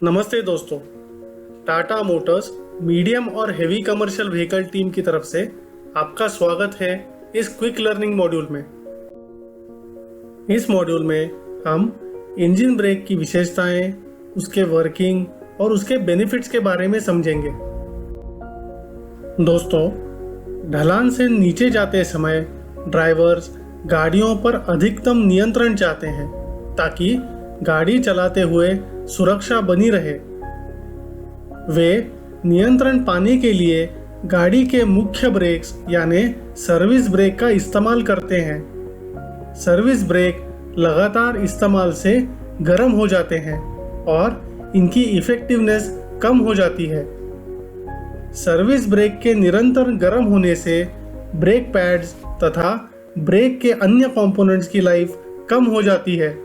नमस्ते दोस्तों। Tata Motors medium और हेवी कमर्शियल व्हीकल टीम की तरफ से आपका स्वागत है इस क्विक लर्निंग मॉड्यूल में। इस मॉड्यूल में हम इंजन ब्रेक की विशेषताएं, उसके वर्किंग और उसके बेनिफिट्स के बारे में समझेंगे। दोस्तों, ढलान से नीचे जाते समय ड्राइवर्स गाड़ियों पर अधिकतम नियंत्रण चाहते हैं ताकि गाड़ी चलाते हुए सुरक्षा बनी रहे। वे नियंत्रण पाने के लिए गाड़ी के मुख्य ब्रेक्स यानी सर्विस ब्रेक का इस्तेमाल करते हैं। सर्विस ब्रेक लगातार इस्तेमाल से गर्म हो जाते हैं और इनकी इफेक्टिवनेस कम हो जाती है। सर्विस ब्रेक के निरंतर गर्म होने से ब्रेक पैड्स तथा ब्रेक के अन्य कंपोनेंट्स की लाइफ कम हो जाती है।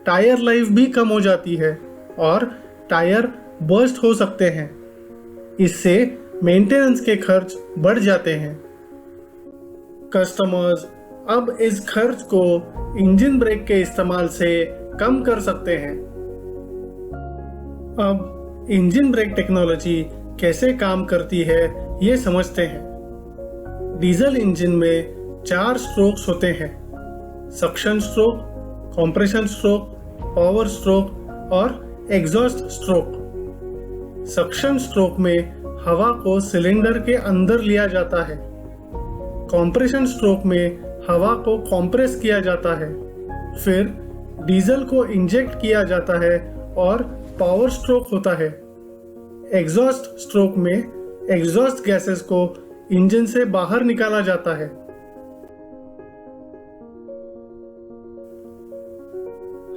टायर लाइफ भी कम हो जाती है और टायर बर्स्ट हो सकते हैं। इससे मेंटेनेंस के खर्च बढ़ जाते हैं। कस्टमर्स अब इस खर्च को इंजन ब्रेक के इस्तेमाल से कम कर सकते हैं। अब इंजन ब्रेक टेक्नोलॉजी कैसे काम करती है ये समझते हैं। डीजल इंजन में 4 स्ट्रोक्स होते हैं: suction stroke, compression stroke, power stroke और एग्जॉस्ट स्ट्रोक। सक्शन स्ट्रोक में हवा को सिलेंडर के अंदर लिया जाता है। कंप्रेशन स्ट्रोक में हवा को कंप्रेस किया जाता है। फिर डीजल को इंजेक्ट किया जाता है और पावर स्ट्रोक होता है। एग्जॉस्ट स्ट्रोक में एग्जॉस्ट गैसेस को इंजन से बाहर निकाला जाता है।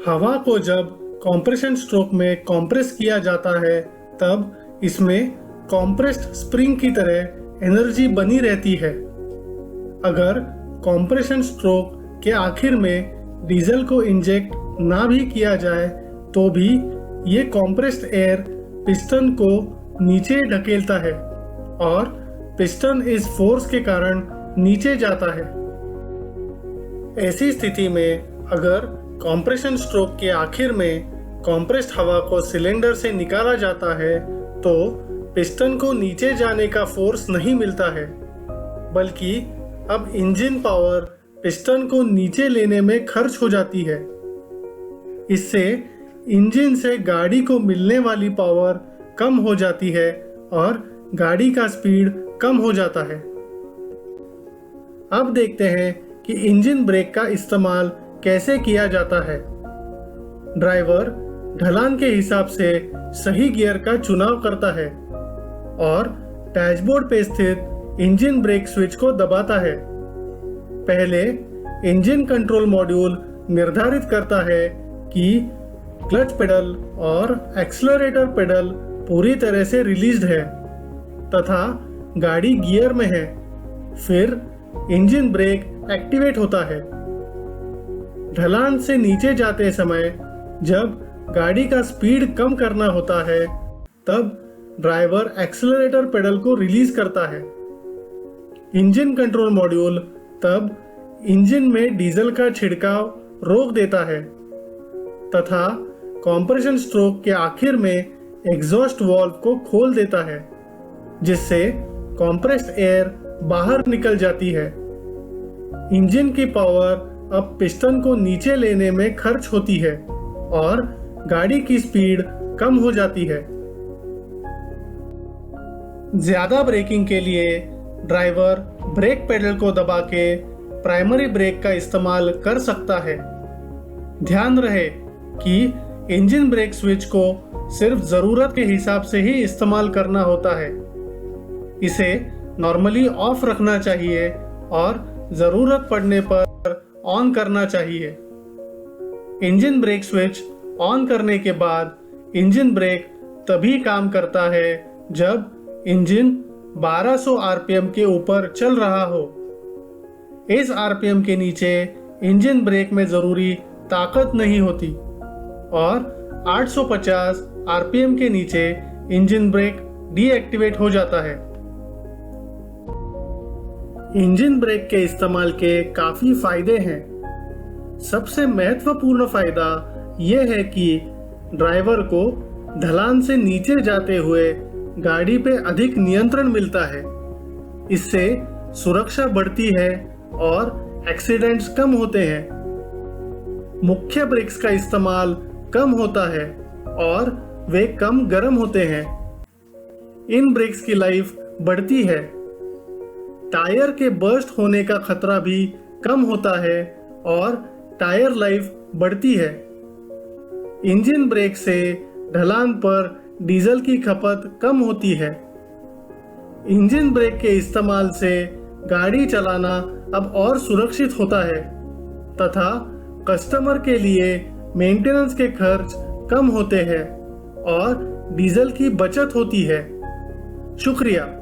हवा को जब कंप्रेशन स्ट्रोक में कंप्रेस किया जाता है तब इसमें कंप्रेस्ड स्प्रिंग की तरह एनर्जी बनी रहती है। अगर कंप्रेशन स्ट्रोक के आखिर में डीजल को इंजेक्ट ना भी किया जाए तो भी ये कंप्रेस्ड एयर पिस्टन को नीचे ढकेलता है और पिस्टन इस फोर्स के कारण नीचे जाता है। ऐसी स्थिति में अगर कंप्रेशन स्ट्रोक के आखिर में कंप्रेस्ड हवा को सिलेंडर से निकाला जाता है तो पिस्टन को नीचे जाने का फोर्स नहीं मिलता है, बल्कि अब इंजन पावर पिस्टन को नीचे लेने में खर्च हो जाती है। इससे इंजन से गाड़ी को मिलने वाली पावर कम हो जाती है और गाड़ी का स्पीड कम हो जाता है। अब देखते हैं कि इंजन ब्रेक का इस्तेमाल कैसे किया जाता है। ड्राइवर ढलान के हिसाब से सही गियर का चुनाव करता है और डैशबोर्ड पे स्थित इंजन ब्रेक स्विच को दबाता है। पहले इंजन कंट्रोल मॉड्यूल निर्धारित करता है कि क्लच पेडल और एक्सेलरेटर पेडल पूरी तरह से रिलीज्ड है तथा गाड़ी गियर में है। फिर इंजन ब्रेक एक्टिवेट होता है। ढलान से नीचे जाते समय जब गाड़ी का स्पीड कम करना होता है तब ड्राइवर एक्सेलरेटर पेडल को रिलीज करता है। इंजन कंट्रोल मॉड्यूल तब इंजन में डीजल का छिड़काव रोक देता है तथा कंप्रेशन स्ट्रोक के आखिर में एग्जॉस्ट वाल्व को खोल देता है, जिससे कंप्रेस्ड एयर बाहर निकल जाती है। इंजन की पावर अब पिस्टन को नीचे लेने में खर्च होती है और गाड़ी की स्पीड कम हो जाती है। ज्यादा ब्रेकिंग के लिए ड्राइवर ब्रेक पेडल को दबा के प्राइमरी ब्रेक का इस्तेमाल कर सकता है। ध्यान रहे कि इंजन ब्रेक स्विच को सिर्फ जरूरत के हिसाब से ही इस्तेमाल करना होता है। इसे नॉर्मली ऑफ रखना चाहिए और जरूरत पड़ने पर ऑन करना चाहिए। इंजन ब्रेक स्विच ऑन करने के बाद इंजन ब्रेक तभी काम करता है जब इंजन 1200 आरपीएम के ऊपर चल रहा हो। इस आरपीएम के नीचे इंजन ब्रेक में जरूरी ताकत नहीं होती और 850 आरपीएम के नीचे इंजन ब्रेक डीएक्टिवेट हो जाता है। इंजन ब्रेक के इस्तेमाल के काफी फायदे हैं। सबसे महत्वपूर्ण फायदा यह है कि ड्राइवर को ढलान से नीचे जाते हुए गाड़ी पे अधिक नियंत्रण मिलता है। इससे सुरक्षा बढ़ती है और एक्सीडेंट्स कम होते हैं। मुख्य ब्रेक्स का इस्तेमाल कम होता है और वे कम गर्म होते हैं। इन ब्रेक्स की लाइफ बढ़ती है। टायर के बर्स्ट होने का खतरा भी कम होता है और टायर लाइफ बढ़ती है। इंजन ब्रेक से ढलान पर डीजल की खपत कम होती है। इंजन ब्रेक के इस्तेमाल से गाड़ी चलाना अब और सुरक्षित होता है तथा कस्टमर के लिए मेंटेनेंस के खर्च कम होते हैं और डीजल की बचत होती है। शुक्रिया।